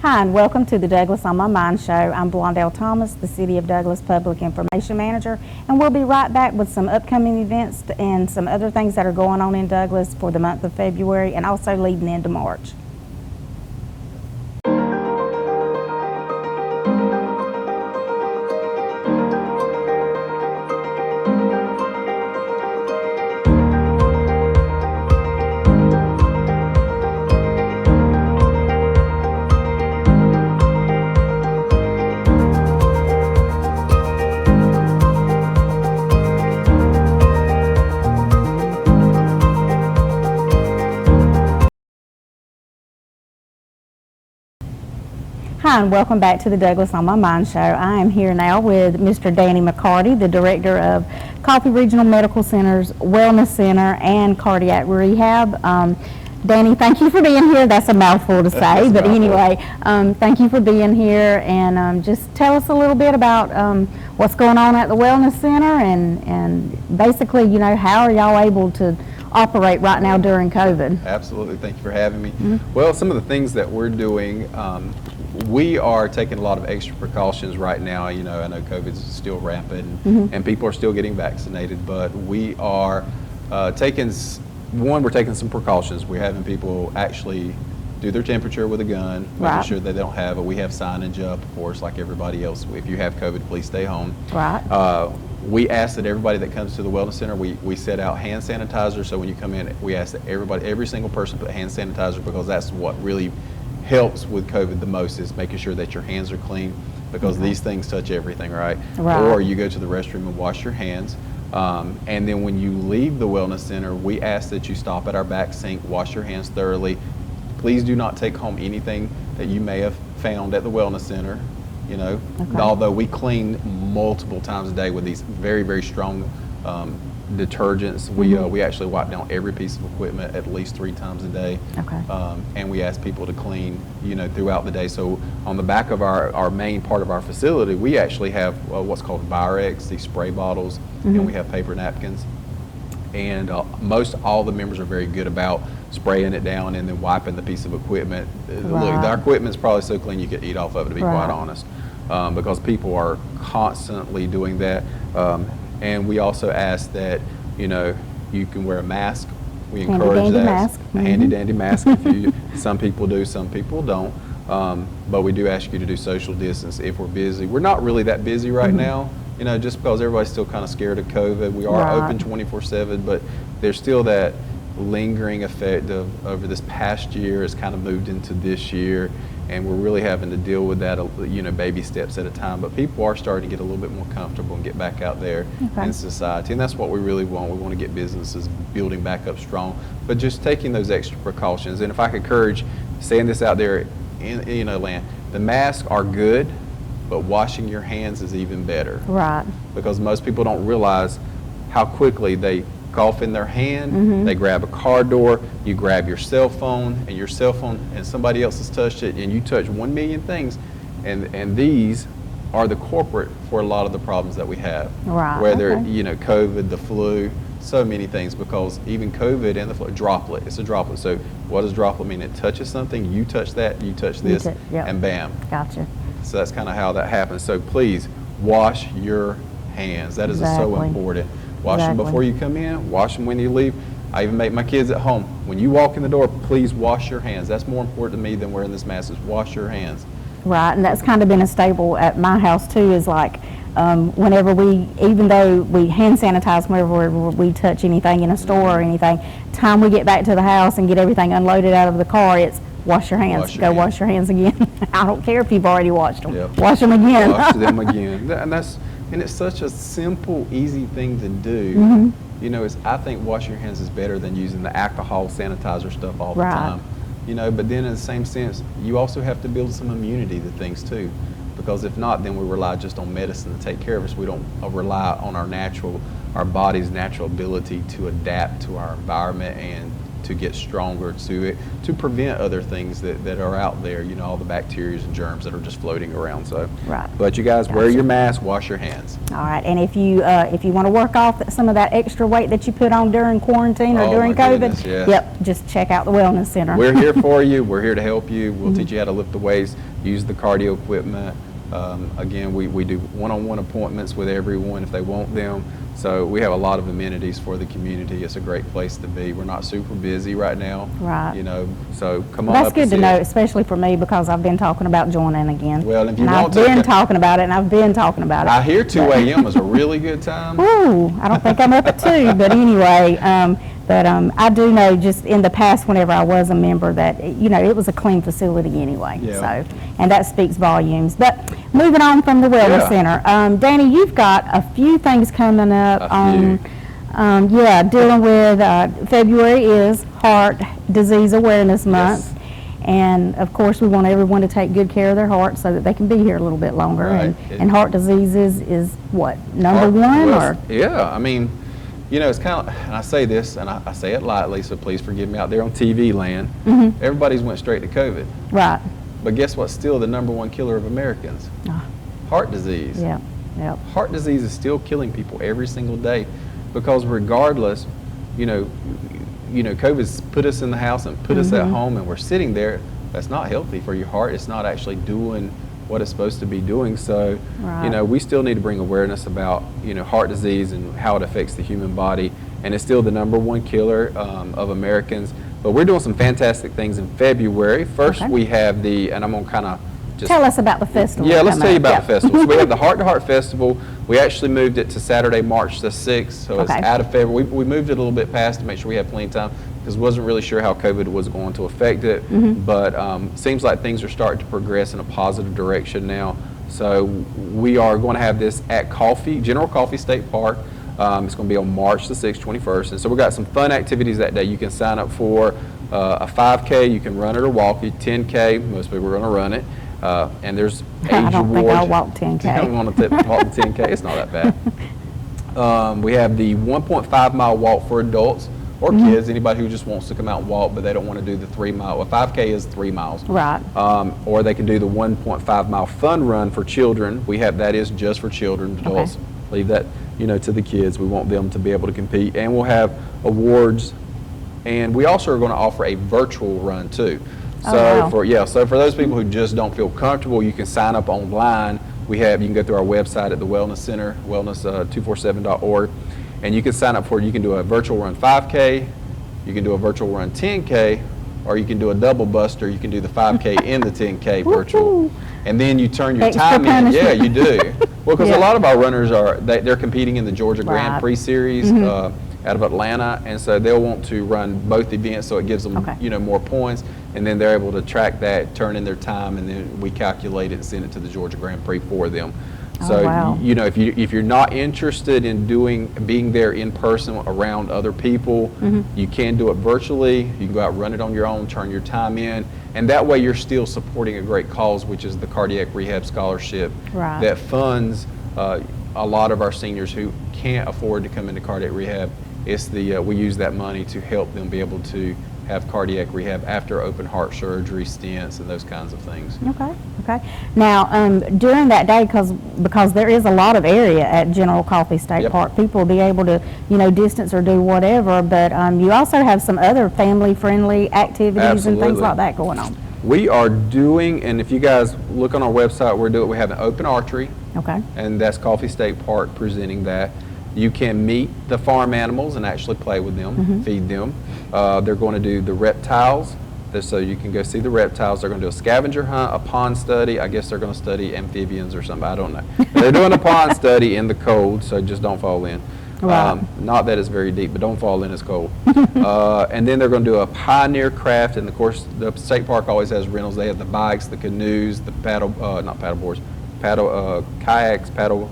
Hi, and welcome to the Douglas on My Mind show. I'm Blondell Thomas, the City of Douglas Public Information Manager, and we'll be right back with some upcoming events and some other things that are going on in Douglas for the month of February and also leading into March. Hi, and welcome back to the Douglas on My Mind show. I am here now with Mr. Danny McCarty, the Director of Coffee Regional Medical Center's Wellness Center and Cardiac Rehab. Danny, thank you for being here. That's a mouthful to say, but anyway, thank you for being here, and just tell us a little bit about what's going on at the Wellness Center, and basically, you know, how are y'all able to operate right now during COVID? Absolutely. Thank you for having me. Well, some of the things that we're doing, we are taking a lot of extra precautions right now. You know, I know COVID is still rampant and people are still getting vaccinated, but we are we're taking some precautions. We're having people actually do their temperature with a gun, making sure that they don't have it. We have signage up, of course, like everybody else. If you have COVID, please stay home. We ask that everybody that comes to the Wellness Center, we set out hand sanitizer. So when you come in, we ask that every single person put hand sanitizer, because that's what really helps with COVID the most, is making sure that your hands are clean, because these things touch everything, right? Or you go to the restroom and wash your hands. And then when you leave the Wellness Center, we ask that you stop at our back sink, wash your hands thoroughly. Please do not take home anything that you may have found at the Wellness Center. You know, although we clean multiple times a day with these very, very strong detergents, we actually wipe down every piece of equipment at least 3 times a day. And we ask people to clean, you know, throughout the day. So on the back of our main part of our facility, we actually have what's called Virex, these spray bottles, and we have paper napkins. And most all the members are very good about spraying it down and then wiping the piece of equipment. Look, our equipment's probably so clean you could eat off of it, to be quite honest, because people are constantly doing that. And we also ask that, you know, you can wear a mask. We encourage that. Handy dandy mask. Some people do, some people don't. But we do ask you to do social distance if we're busy. We're not really that busy right now, you know, just because everybody's still kind of scared of COVID. We are open 24/7, but there's still that lingering effect of over this past year has kind of moved into this year, and we're really having to deal with that, you know, baby steps at a time. But people are starting to get a little bit more comfortable and get back out there in society, and that's what we really want. We want to get businesses building back up strong, but just taking those extra precautions. And if I could encourage, saying this out there in, you know, land, the masks are good, but washing your hands is even better. Because most people don't realize how quickly they cough in their hand, they grab a car door, you grab your cell phone, and somebody else has touched it, and you touch 1 million things, and these are the corporate for a lot of the problems that we have. Whether, you know, COVID, the flu, so many things, because even COVID and the flu, droplet, it's a droplet. So what does droplet mean? It touches something, you touch that, you touch this, and bam. So that's kind of how that happens. So please wash your hands. That is so important. Wash them before you come in, wash them when you leave. I even make my kids at home, when you walk in the door, please wash your hands. That's more important to me than wearing this mask, is wash your hands. And that's kind of been a staple at my house too, is like whenever even though we hand sanitize whenever we touch anything in a store or anything, time we get back to the house and get everything unloaded out of the car, it's wash your hands, wash your hands again. I don't care if you've already washed them, wash them again. Wash them again. And it's such a simple, easy thing to do. You know, I think washing your hands is better than using the alcohol sanitizer stuff all the time. You know, but then in the same sense, you also have to build some immunity to things too. Because if not, then we rely just on medicine to take care of us. We don't rely on our body's natural ability to adapt to our environment and to get stronger, to prevent other things that are out there, you know, all the bacteria and germs that are just floating around. So, Right. But you guys wear Gotcha. your mask, wash your hands. All right, and if you want to work off some of that extra weight that you put on during quarantine or Oh, during my COVID, goodness, yes. yep, just check out the Wellness Center. We're here for you. We're here to help you. We'll teach you how to lift the weights, use the cardio equipment. Again, we do one-on-one appointments with everyone if they want them. So we have a lot of amenities for the community. It's a great place to be. We're not super busy right now. Right. You know, so come on That's up good and to see know, us. especially for me, because I've been talking about joining again. Well, if you and want I've to, been okay. talking about it, and I've been talking about it. I hear 2 a.m. is a really good time. Ooh, I don't think I'm up at 2, but anyway, I do know just in the past, whenever I was a member, that, you know, it was a clean facility anyway. Yeah. So, and that speaks volumes. But moving on from the Wellness Yeah. Center, Danny, you've got a few things coming up. Dealing with February is Heart Disease Awareness Month. Yes. And of course, we want everyone to take good care of their heart so that they can be here a little bit longer. Right. And heart disease is what, number Heart- one? well, Or Yeah, I mean, you know, it's kind of, and I say this, and I say it lightly, so please forgive me out there on TV land. Everybody's went straight to COVID. right? But guess what's still the number one killer of Americans? Ah. Heart disease. Yeah, yeah. Heart disease is still killing people every single day because regardless, you know, COVID's put us in the house and put us at home and we're sitting there. That's not healthy for your heart. It's not actually doing what it's supposed to be doing. So, Right. you know, we still need to bring awareness about, you know, heart disease and how it affects the human body. And it's still the number one killer of Americans. But we're doing some fantastic things in February. First, Okay. we have and I'm going to kind of just Tell us about the festival. yeah, let's coming tell you up. about Yeah. the festival. So we have the Heart to Heart Festival. We actually moved it to Saturday, March the 6th, so Okay. it's out of February. We moved it a little bit past to make sure we had plenty of time because wasn't really sure how COVID was going to affect it. But seems like things are starting to progress in a positive direction now. So we are going to have this at General Coffee State Park. It's going to be on March the 6th, 21st. And so we've got some fun activities that day. You can sign up for a 5K. You can run it or walk it. 10K, most people are going to run it. And there's age I don't think awards. I'll walk 10K. I don't want to walk the 10K. It's not that bad. We have the 1.5 mile walk for adults or kids, anybody who just wants to come out and walk, but they don't want to do the 3 mile. Well, 5K is 3 miles. Right. Or they can do the 1.5 mile fun run for children. That is just for children. Adults, leave that, you know, to the kids. We want them to be able to compete. And we'll have awards. And we also are going to offer a virtual run too. Oh, So wow. so for those people who just don't feel comfortable, you can sign up online. You can go through our website at the Wellness Center, wellness247.org, and you can sign up for it. You can do a virtual run 5K, you can do a virtual run 10K, or you can do a double buster. You can do the 5K and the 10K virtual. And then you turn your Extra time in. punishment. Yeah, you do. Well, because Yeah. a lot of our runners they're competing in the Georgia Grand Right. Prix Series out of Atlanta, and so they'll want to run both events, so it gives them Okay. more points, and then they're able to track that, turn in their time, and then we calculate it and send it to the Georgia Grand Prix for them. Oh, So wow. if you're not interested in being there in person around other people, you can do it virtually. You can go out and run it on your own, turn your time in, and that way you're still supporting a great cause, which is the Cardiac Rehab Scholarship Right. that funds a lot of our seniors who can't afford to come into cardiac rehab. It's we use that money to help them be able to have cardiac rehab after open heart surgery, stents, and those kinds of things. Okay. Now, during that day, because there is a lot of area at General Coffee State Yep. Park, people will be able to, distance or do whatever, but you also have some other family-friendly activities and things Absolutely. like that going on. We are doing, and if you guys look on our website, we have an open archery, Okay. and that's Coffee State Park presenting that. You can meet the farm animals and actually play with them, feed them. They're going to do the reptiles, so you can go see the reptiles. They're going to do a scavenger hunt, a pond study. I guess they're going to study amphibians or something. I don't know. They're doing a pond study in the cold, so just don't fall in. Right. Not that it's very deep, but don't fall in, it's cold. And then they're going to do a pioneer craft, and of course the state park always has rentals. They have the bikes, the canoes, the kayaks, paddle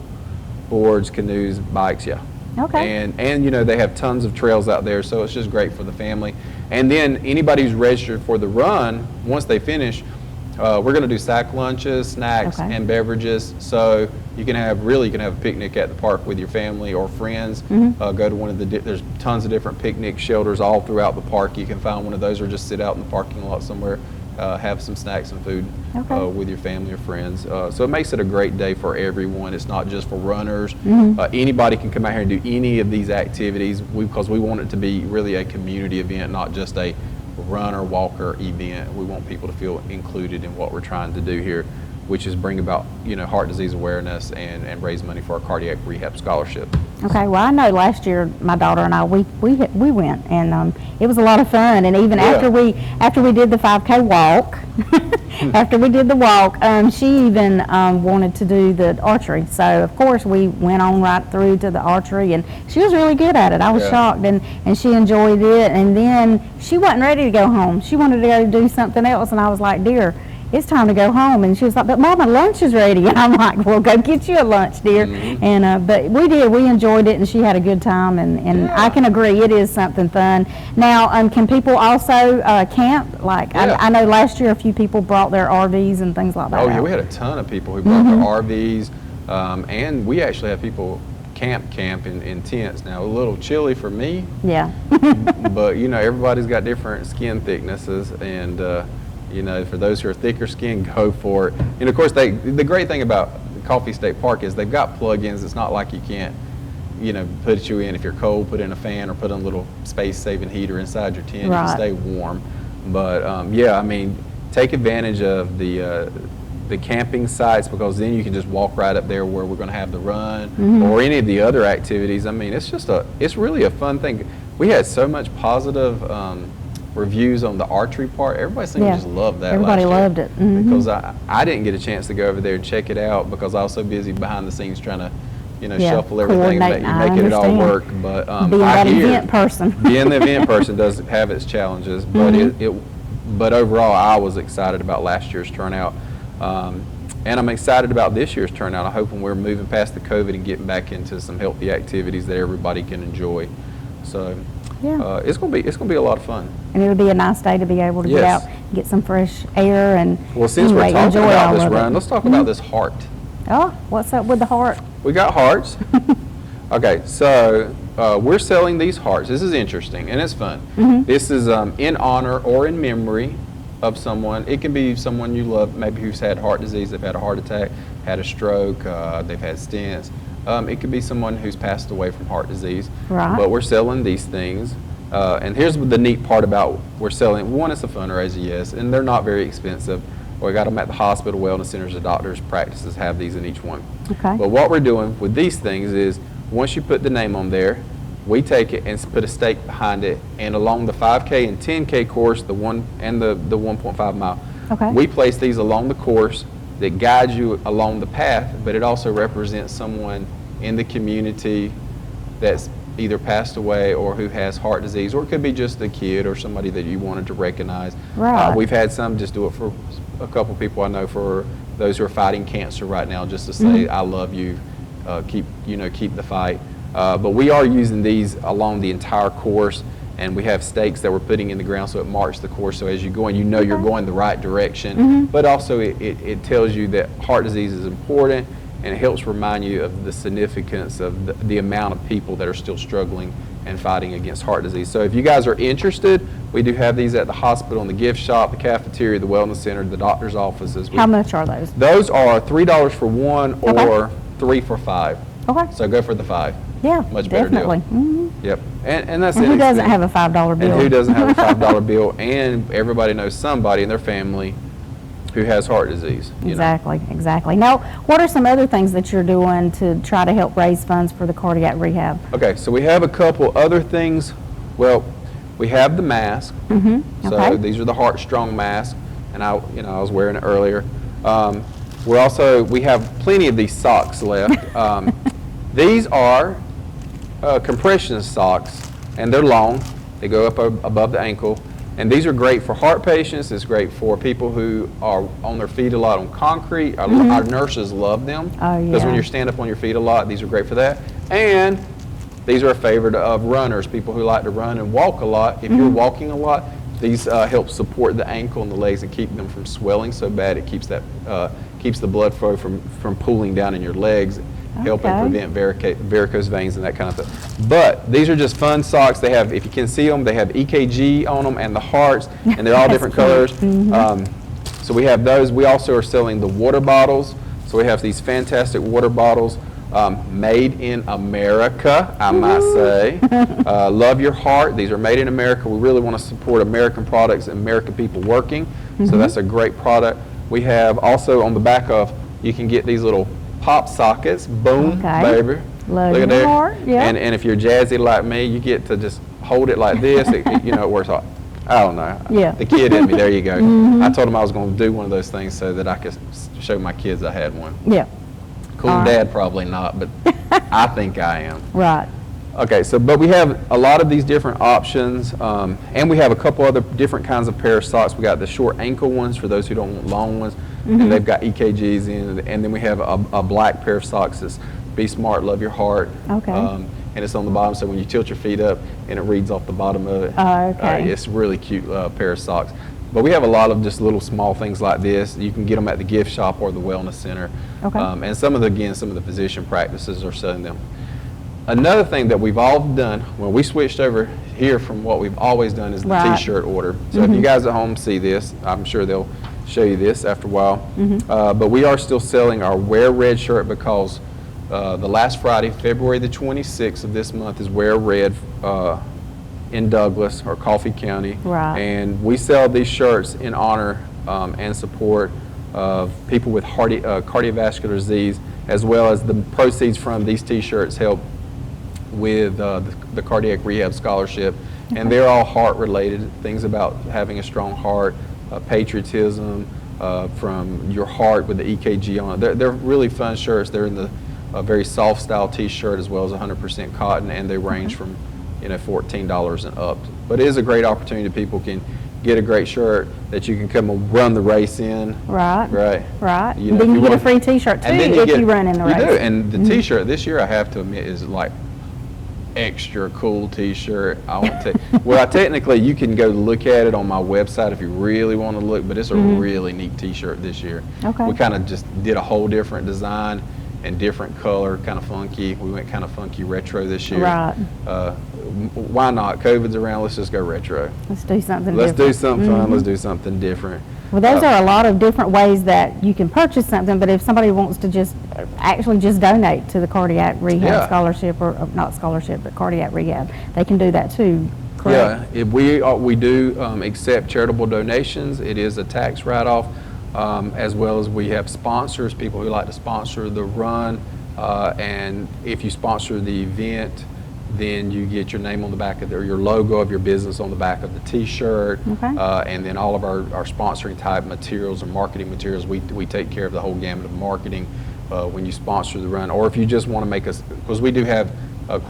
boards, canoes, bikes, yeah. Okay. And they have tons of trails out there, so it's just great for the family. And then anybody who's registered for the run, once they finish, We're going to do sack lunches, snacks, Okay. and beverages. So you can have a picnic at the park with your family or friends. Go to one of there's tons of different picnic shelters all throughout the park. You can find one of those or just sit out in the parking lot somewhere, have some snacks and food Okay. with your family or friends. So it makes it a great day for everyone. It's not just for runners. Anybody can come out here and do any of these activities because we want it to be really a community event, not just a runner walker event. We want people to feel included in what we're trying to do here, which is bring about heart disease awareness and raise money for our cardiac rehab scholarship. Okay, well, I know last year my daughter and I we went, and it was a lot of fun. And even Yeah. after we did the 5K walk, after we did the walk, she even wanted to do the archery. So of course we went on right through to the archery, and she was really good at it. I was Yeah. shocked, and she enjoyed it. And then she wasn't ready to go home. She wanted to go do something else, and I was like, "Dear, it's time to go home." And she was like, "But Mama, lunch is ready." And I'm like, "Well, go get you a lunch, dear." And but we enjoyed it, and she had a good time, and I can agree, it is something fun. Now, can people also camp? Like, Yeah. I know last year a few people brought their RVs and things like that. Oh yeah, out. we had a ton of people who brought their RVs, and we actually have people camp in tents. Now, a little chilly for me, Yeah. but everybody's got different skin thicknesses, and for those who are thicker skinned, go for it. And of course, the great thing about Coffee State Park is they've got plug-ins. It's not like you can't, put you in if you're cold, put in a fan or put in a little space-saving heater inside your tent. You Right. can stay warm. But yeah, I mean, take advantage of the camping sites, because then you can just walk right up there where we're going to have the run or any of the other activities. I mean, it's really a fun thing. We had so much positive reviews on the archery part. Everybody seemed Yeah. to just love that. Everybody last year. loved it. Mhm. Because I didn't get a chance to go over there and check it out because I was so busy behind the scenes trying to Yeah, shuffle everything and coordinate. I make it all understand. work. But Being I that hear event person. being the event person does have its challenges, but but overall I was excited about last year's turnout. And I'm excited about this year's turnout. I hope when we're moving past the COVID and getting back into some healthy activities that everybody can enjoy. So Yeah. it's gonna be a lot of fun. And it'll be a nice day to be able to get Yes. out, get some fresh air, and Well, since we're anyway, talking enjoy about all this of it. run, let's talk about this heart. Oh, what's up with the heart? We got hearts. Okay, so we're selling these hearts. This is interesting and it's fun. This is in honor or in memory of someone. It can be someone you love, maybe who's had heart disease, they've had a heart attack, had a stroke, they've had stents. It could be someone who's passed away from heart disease. Right. But we're selling these things. And here's the neat part about we're selling. One, it's a fundraiser, yes, and they're not very expensive. We got them at the hospital, wellness centers, the doctors' practices have these in each one. Okay. But what we're doing with these things is once you put the name on there, we take it and put a stake behind it, and along the 5K and 10K course, the 1.5 mile, Okay. we place these along the course that guides you along the path, but it also represents someone in the community that's either passed away or who has heart disease, or it could be just a kid or somebody that you wanted to recognize. Right. We've had some just do it for a couple people I know, for those who are fighting cancer right now, just to say, I love you, keep the fight. But we are using these along the entire course, and we have stakes that we're putting in the ground so it marks the course. So as you're going, you're going the right direction. But also it tells you that heart disease is important, and it helps remind you of the significance of the amount of people that are still struggling and fighting against heart disease. So if you guys are interested, we do have these at the hospital, in the gift shop, the cafeteria, the wellness center, the doctor's offices. How much are those? Those are $3 for one or $3 for $5. Okay. So go for the $5. Yeah, Much better definitely. deal. Yep. And that's And it. who doesn't have a $5 bill? And who doesn't have a $5 bill? And everybody knows somebody in their family who has heart disease. Exactly, exactly. Now, what are some other things that you're doing to try to help raise funds for the cardiac rehab? Okay, so we have a couple other things. Well, we have the mask. Okay. So these are the Heart Strong masks, and I was wearing it earlier. We have plenty of these socks left. These are compression socks, and they're long. They go up above the ankle. And these are great for heart patients. It's great for people who are on their feet a lot on concrete. Our nurses love them. Oh, Because when yeah. you stand up on your feet a lot, these are great for that. And these are a favorite of runners, people who like to run and walk a lot. If you're walking a lot, These help support the ankle and the legs and keep them from swelling so bad. It keeps the blood flow from pooling down in your legs, helping prevent varicose veins and that kind of thing. But these are just fun socks. They have, if you can see them, they have EKG on them and the hearts, and they're all different colors. So we have those. We also are selling the water bottles. So we have these fantastic water bottles. Made in America, I might say. Love Your Heart. These are made in America. We really want to support American products and American people working. So that's a great product. We have also on the back of, you can get these little pop sockets. Boom, baby. Love Look at Your there. Heart. Yeah. And if you're jazzy like me, you get to just hold it like this. It works hard. I don't know. Yeah. The kid in me, there you go. I told him I was going to do one of those things so that I could show my kids I had one. Yeah. Cool dad, probably not, but I think I am. Right. Okay, but we have a lot of these different options, and we have a couple other different kinds of pair of socks. We got the short ankle ones for those who don't want long ones, and they've got EKGs in it. And then we have a black pair of socks that's Be Smart, Love Your Heart. Okay. And it's on the bottom, so when you tilt your feet up, and it reads off the bottom of it. It's a really cute pair of socks. But we have a lot of just little small things like this. You can get them at the gift shop or the wellness center. Okay. And some of the physician practices are selling them. Another thing that we've all done when we switched over here from what we've always done is the t-shirt order. So if you guys at home see this, I'm sure they'll show you this after a while. But we are still selling our Wear Red shirt because the last Friday, February the 26th of this month, is Wear Red in Douglas or Coffee County. Right. And we sell these shirts in honor and support of people with cardiovascular disease, as well as the proceeds from these t-shirts help with the Cardiac Rehab Scholarship. And they're all heart related, things about having a strong heart, patriotism from your heart with the EKG on it. They're really fun shirts. They're in the very soft style t-shirt as well as 100% cotton, and they range from $14 and up. But it is a great opportunity. People can get a great shirt that you can come and run the race in. Right. Then Then you get a free t-shirt too if you run in the race. You do, and the t-shirt this year, I have to admit, is like extra cool t-shirt. Technically you can go look at it on my website if you really want to look, but it's a really neat t-shirt this year. Okay. We kind of just did a whole different design and different color, kind of funky. We went kind of funky retro this year. Right. Why not? COVID's around, let's just go retro. Let's do something Let's different. do something fun, let's do something different. Well, those are a lot of different ways that you can purchase something, but if somebody wants to just donate to the Cardiac Rehab Scholarship, or not scholarship, but Cardiac Rehab, they can do that too, correct? Yeah, if we do accept charitable donations. It is a tax write-off, as well as we have sponsors, people who like to sponsor the run, and if you sponsor the event, then you get your name on the back of or your logo of your business on the back of the t-shirt. And then all of our sponsoring type materials or marketing materials, we take care of the whole gamut of marketing when you sponsor the run. Or if you just want to make us, because we do have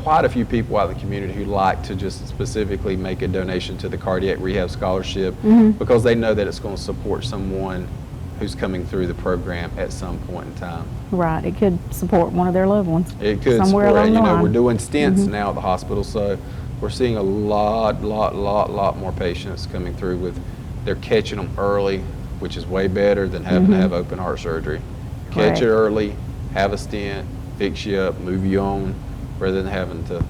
quite a few people out in the community who like to just specifically make a donation to the Cardiac Rehab Scholarship because they know that it's going to support someone who's coming through the program at some point in time. Right, it could support one of their loved ones. It could somewhere support, along the line. we're doing stents now at the hospital, so we're seeing a lot more patients coming through with, they're catching them early, which is way better than having to have open heart surgery. Catch it early, have a stent, fix you up, move you on, rather than having to.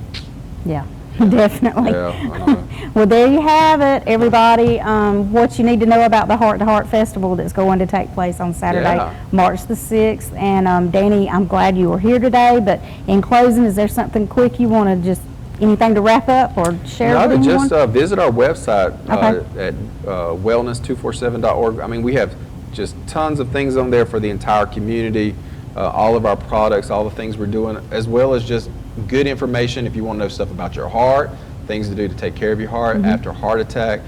Yeah. Definitely. Yeah, I know. Well, there you have it, everybody. What you need to know about the Heart to Heart Festival that's going to take place on Saturday, March the 6th. And Danny, I'm glad you were here today, but in closing, is there something quick you want to anything to wrap up or share with anyone? Just visit our website at wellness247.org. I mean, we have just tons of things on there for the entire community, all of our products, all the things we're doing, as well as just good information if you want to know stuff about your heart, things to do to take care of your heart after a heart attack,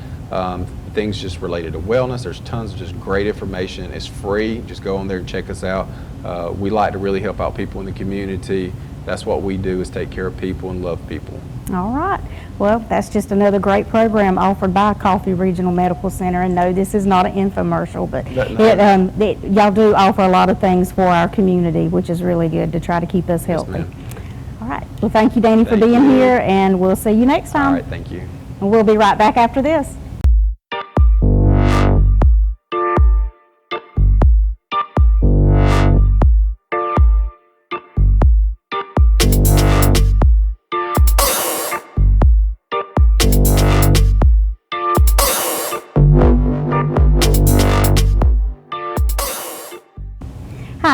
things just related to wellness. There's tons of just great information. It's free. Just go on there and check us out. We like to really help out people in the community. That's what we do, is take care of people and love people. All right. Well, that's just another great program offered by Coffee Regional Medical Center. And no, this is not an infomercial, but y'all do offer a lot of things for our community, which is really good to try to keep us healthy. Yes, all right. Well, thank you, Danny, for being here, and we'll see you next time. All right, thank you. And we'll be right back after this.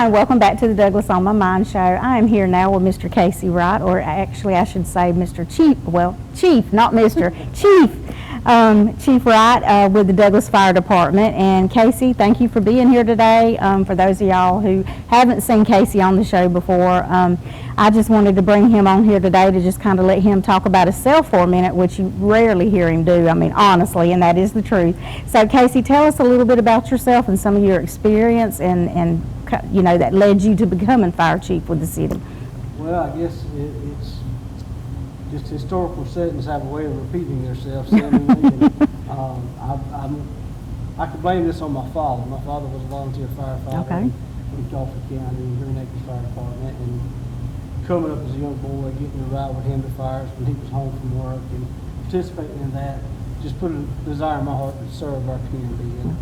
Hi, and welcome back to the Douglas On My Mind show. I am here now with Mr. Casey Wright, or actually I should say Mr. Chief, well, Chief, not Mr. Chief. Chief Wright with the Douglas Fire Department. And Casey, thank you for being here today. For those of y'all who haven't seen Casey on the show before, I just wanted to bring him on here today to just kind of let him talk about himself for a minute, which you rarely hear him do, I mean, honestly, and that is the truth. So Casey, tell us a little bit about yourself and some of your experience and you know, that led you to becoming fire chief with the city. Well, I guess it's just historical settings have a way of repeating themselves. Seemingly. I could blame this on my father. My father was a volunteer firefighter in Coffee County, in Green Acres Fire Department, and coming up as a young boy, getting to ride with him to fires when he was home from work and participating in that just put a desire in my heart to serve our community. And,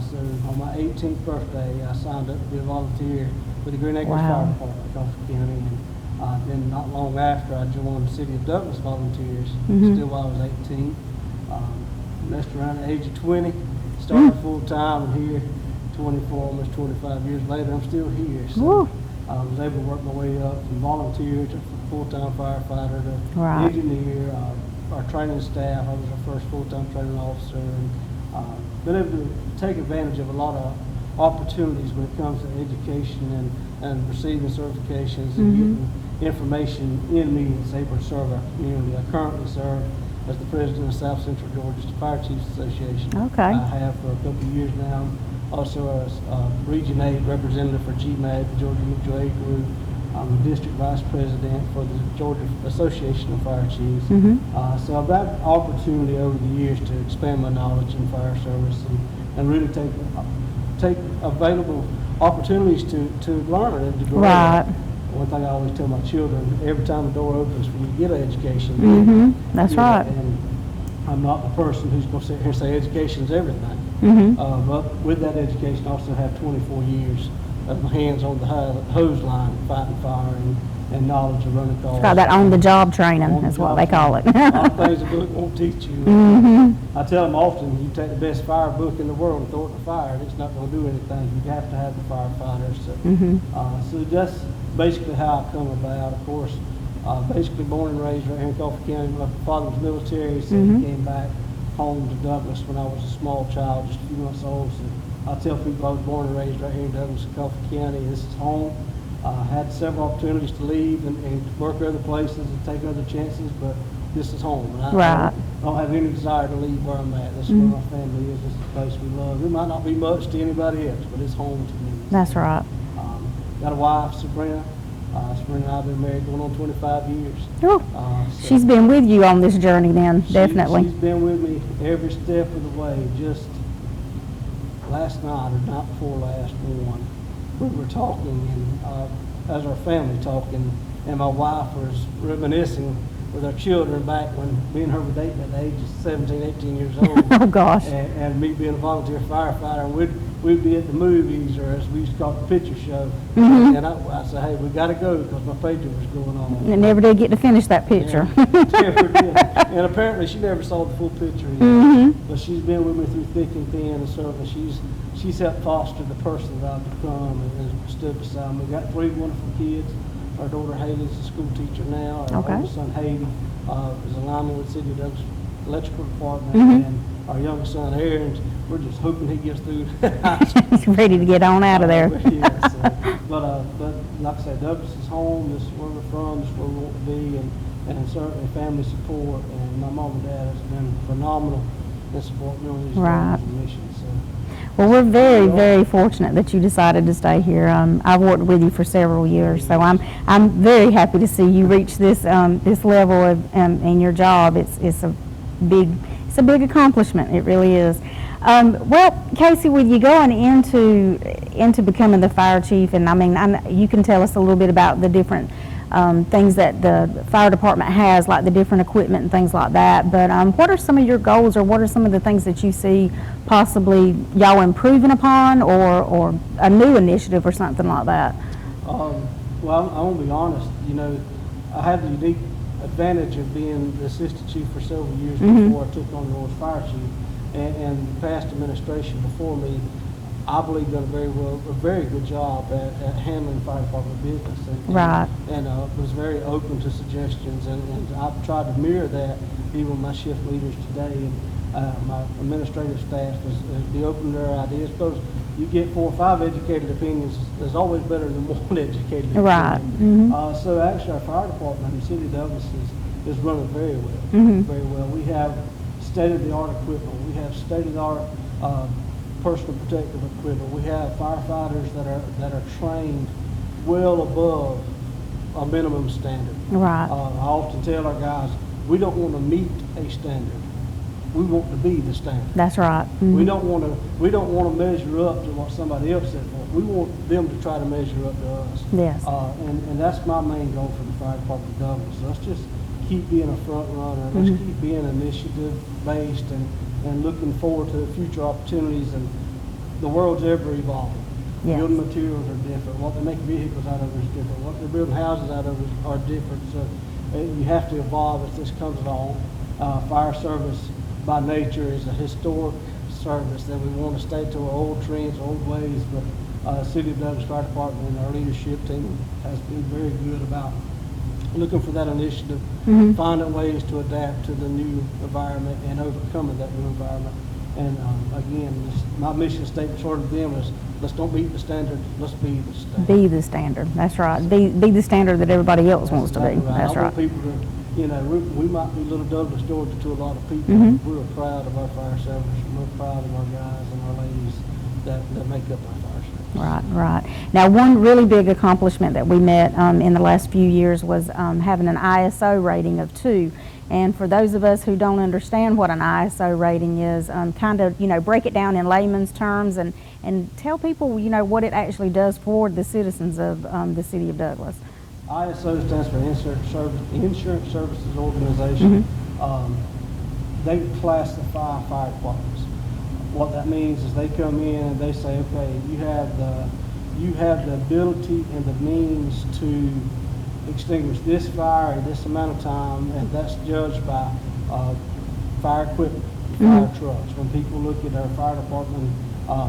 so on my 18th birthday, I signed up to be a volunteer with the Green Acres Fire Department in Coffee County. And then not long after, I joined the City of Douglas Volunteers, still while I was 18. Messed around at the age of 20, started full time, and here 24, almost 25 years later, I'm still here. So I was able to work my way up from volunteer to full-time firefighter to engineer, our training staff. I was our first full-time training officer, and been able to take advantage of a lot of opportunities when it comes to education and receiving certifications and getting information in me that's able to serve our community. I currently serve as the president of South Central Georgia Fire Chiefs Association. I have for a couple of years now. Also as Region 8 representative for GMAG, the Georgia Mutual Aid Group. I'm the district vice president for the Georgia Association of Fire Chiefs. So I've had opportunity over the years to expand my knowledge in fire service and really take available opportunities to learn and to grow. One thing I always tell my children, every time the door opens for you to get an education. That's right. And I'm not the person who's going to sit here and say education is everything. But with that education, I also have 24 years of my hands on the hose line, fighting fire, and knowledge of running calls. Got that on-the-job training is what they call it. A lot of things a book won't teach you. I tell them often, you take the best fire book in the world and throw it in the fire, and it's not going to do anything. You have to have the firefighters. So that's basically how I come about. Of course, basically born and raised right here in Coffee County. My father was military, so he came back home to Douglas when I was a small child, just a few months old. So I tell people I was born and raised right here in Douglas and Coffee County. This is home. Had several opportunities to leave and work other places and take other chances, but this is home. And I don't have any desire to leave where I'm at. This is where my family is. This is the place we love. It might not be much to anybody else, but it's home to me. That's right. Got a wife, Sabrina. Sabrina and I have been married going on 25 years. So she's been with you on this journey then, definitely. She's been with me every step of the way. Just last night or night before last one, we were talking, and as our family talking, and my wife was reminiscing with our children back when me and her were dating at the age of 17, 18 years old. Oh gosh. And me being a volunteer firefighter, and we'd be at the movies, or as we used to call it, the picture show. And I said, hey, we got to go because my pager was going on. And never did get to finish that picture. Never did. And apparently she never saw the full picture yet. But she's been with me through thick and thin, and certainly she's helped foster the person that I've become and stood beside me. We've got 3 wonderful kids. Our daughter Haley's a school teacher now. Our oldest son Hayden is a lineman with the City of Douglas Electrical Department, and our youngest son Aaron, we're just hoping he gets through high school. He's ready to get on out of there. But like I said, Douglas is home. This is where we're from. This is where we want to be, and certainly family support. And my mom and dad has been phenomenal in supporting me on these goals and missions. So. Well, we're very, very fortunate that you decided to stay here. I've worked with you for several years, so I'm very happy to see you reach this this level of, in your job. It's a big accomplishment. It really is. Well, Casey, with you going into becoming the fire chief, and I mean, you can tell us a little bit about the different things that the fire department has, like the different equipment and things like that. But what are some of your goals, or what are some of the things that you see possibly y'all improving upon, or a new initiative or something like that? Well, I want to be honest. You know, I had the unique advantage of being the assistant chief for several years before I took on the role as fire chief. And the past administration before me I believe done a very good job at handling fire department business. Right. And was very open to suggestions, and I've tried to mirror that even with my shift leaders today. And my administrative staff is be open to their ideas, because you get 4 or 5 educated opinions is always better than one educated opinion. Right. So actually our fire department in the city of Douglas is running very well, very well. We have state-of-the-art equipment. We have state-of-the-art personal protective equipment. We have firefighters that are trained well above a minimum standard. Right. I often tell our guys, we don't want to meet a standard. We want to be the standard. That's right. We don't want to measure up to what somebody else said for us. We want them to try to measure up to us. Yes. And that's my main goal for the fire department of Douglas. Let's just keep being a front runner. Let's keep being initiative based and looking forward to future opportunities. And the world's ever evolving. Yes. Building materials are different. What they make vehicles out of is different. What they're building houses out of are different. So you have to evolve as this comes along. Fire service by nature is a historic service that we want to stay to our old trends, old ways, but City of Douglas Fire Department and our leadership team has been very good about looking for that initiative, finding ways to adapt to the new environment and overcoming that new environment. And again, my mission statement sort of them is, let's don't beat the standard, let's be the standard. Be the standard. That's right. Be the standard that everybody else wants to be. Exactly right. That's I right. want people to, we might be little Douglas, Georgia to a lot of people. We're proud of our fire service, and we're proud of our guys and our ladies that make up our fire service. Right, right. Now, one really big accomplishment that we met in the last few years was having an ISO rating of 2. And for those of us who don't understand what an ISO rating is, kind of, break it down in layman's terms and tell people, what it actually does for the citizens of the city of Douglas. ISO stands for Insurance Services Organization. They classify fire departments. What that means is they come in and they say, okay, you have the ability and the means to extinguish this fire in this amount of time, and that's judged by fire equipment, fire trucks. When people look at our fire department,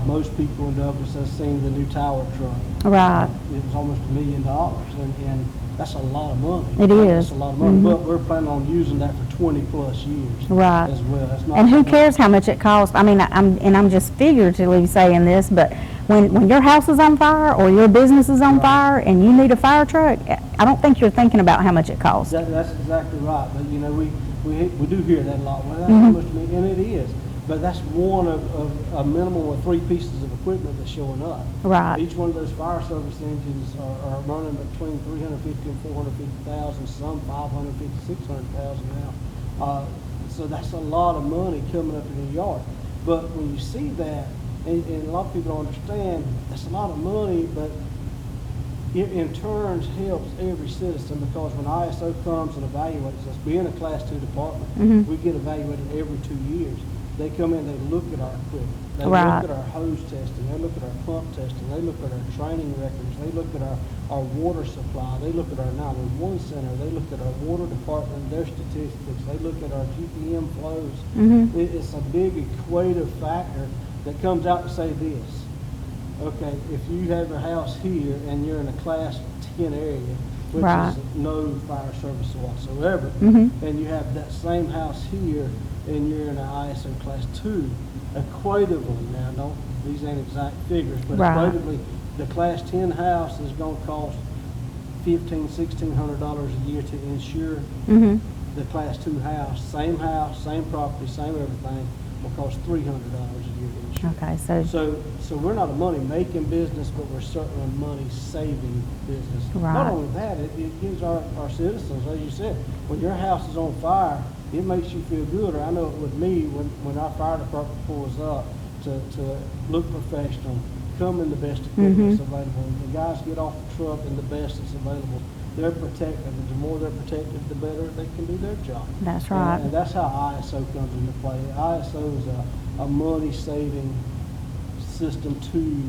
most people in Douglas have seen the new tower truck. Right. It was almost $1 million, and that's a lot of money. It is. That's a lot of money, but we're planning on using that for 20 plus years. Right. As well. That's not And who cares how much it costs? I mean, I'm just figuratively saying this, but when your house is on fire or your business is on fire and you need a fire truck, I don't think you're thinking about how much it costs. That's exactly right. But we do hear that a lot. Well, that's how much to me, and it is. But that's one of a minimum of 3 pieces of equipment that's showing up. Right. Each one of those fire service engines are running between 350 and 450,000, some 550, 600,000 now. So that's a lot of money coming up in the yard. But when you see that, and a lot of people don't understand, that's a lot of money, but it in turn helps every citizen, because when ISO comes and evaluates us, being a Class 2 department, we get evaluated every 2 years. They come in, they look at our equipment, they look at our hose testing, they look at our pump testing, they look at our training records, they look at our water supply, they look at our 911 center, they look at our water department, their statistics, they look at our GPM flows. It's a big equative factor that comes out to say this. Okay, if you have a house here and you're in a Class 10 area, which is no fire service whatsoever, and you have that same house here and you're in an ISO Class 2, equatively now, these ain't exact figures, but equatively, the Class 10 house is going to cost $1,500, $1,600 a year to insure. The Class 2 house, same property, same everything, will cost $300 a year to insure. Okay, So we're not a money-making business, but we're certainly a money-saving business. Right. Not only that, it gives our citizens, as you said, when your house is on fire, it makes you feel good. Or I know it with me, when our fire department pulls up to look professional, come in the best equipment that's available. The guys get off the truck in the best that's available. They're protected. The more they're protected, the better they can do their job. That's right. And that's how ISO comes into play. ISO is a money-saving system to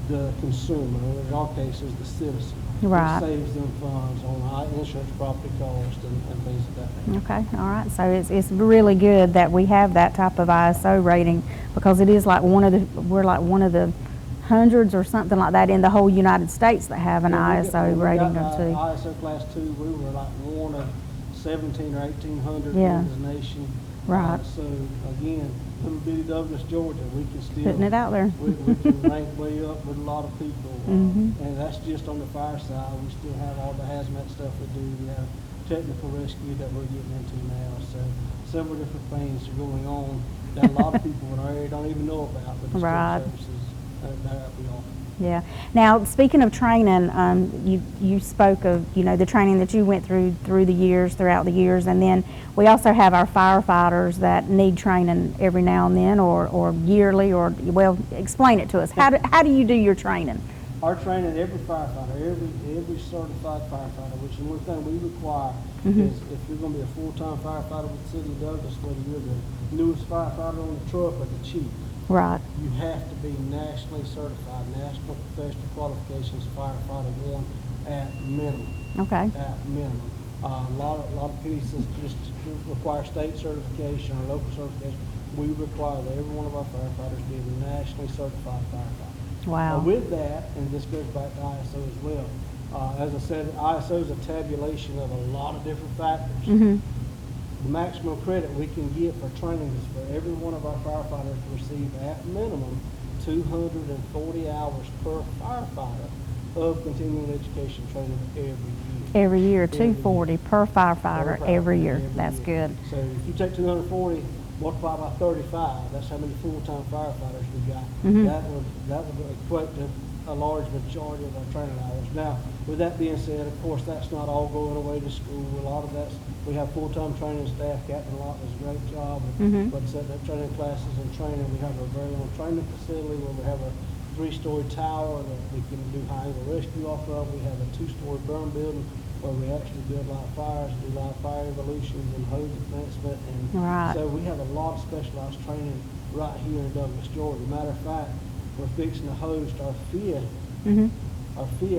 the consumer, or in our cases, the citizen. Right. It saves them funds on insurance, property cost, and things of that nature. Okay, all right. So it's really good that we have that type of ISO rating, because it is like we're like one of the hundreds or something like that in the whole United States that have an When we ISO rating got or two. ISO class 2, we were like one of 17 or 1,800 Yeah. in the nation. Right. So again, little bitty Douglas, Georgia, we can still. Putting it out there. We can rank way up with a lot of people. Mhm. And that's just on the fire side. We still have all the hazmat stuff we do. We have technical rescue that we're getting into now. So several different things are going on that a lot of people in our area don't even know about, but the Right. services that we offer. Yeah. Now, speaking of training, you spoke of, the training that you went throughout the years, and then we also have our firefighters that need training every now and then, or yearly, or, well, explain it to us. How do you do your training? Our training, every firefighter, every certified firefighter, which is one thing we require, Mhm. is if you're gonna be a full-time firefighter with the city of Douglas, whether you're the newest firefighter on the truck or the chief, Right. you have to be nationally certified, National Professional Qualifications Firefighter 1 at minimum. Okay. At minimum. A lot of pieces just require state certification or local certification. We require that every one of our firefighters be a nationally certified firefighter. Wow. With that, and this goes back to ISO as well, as I said, ISO is a tabulation of a lot of different factors. Mm-hmm. The maximum credit we can get for training is for every one of our firefighters to receive at minimum 240 hours per firefighter of continuing education training every year. Every year, Every 240 per firefighter Per every year. firefighter That's year. good. So if you take 240, multiply by 35, that's how many full-time firefighters we got. Mhm. That would equate to a large majority of our training hours. Now, with that being said, of course, that's not all going away to school. A lot of that's, we have full-time training staff. Captain Lott does a great job Mhm. of setting up training classes and training. We have our very own training facility where we have a 3-story tower that we can do high-angle rescue off of. We have a 2-story burn building where we actually build live fires, do live fire evolutions and hose advancement. And Right. so we have a lot of specialized training right here in Douglas, Georgia. Matter of fact, we're fixing to host our FIA Mm-hmm.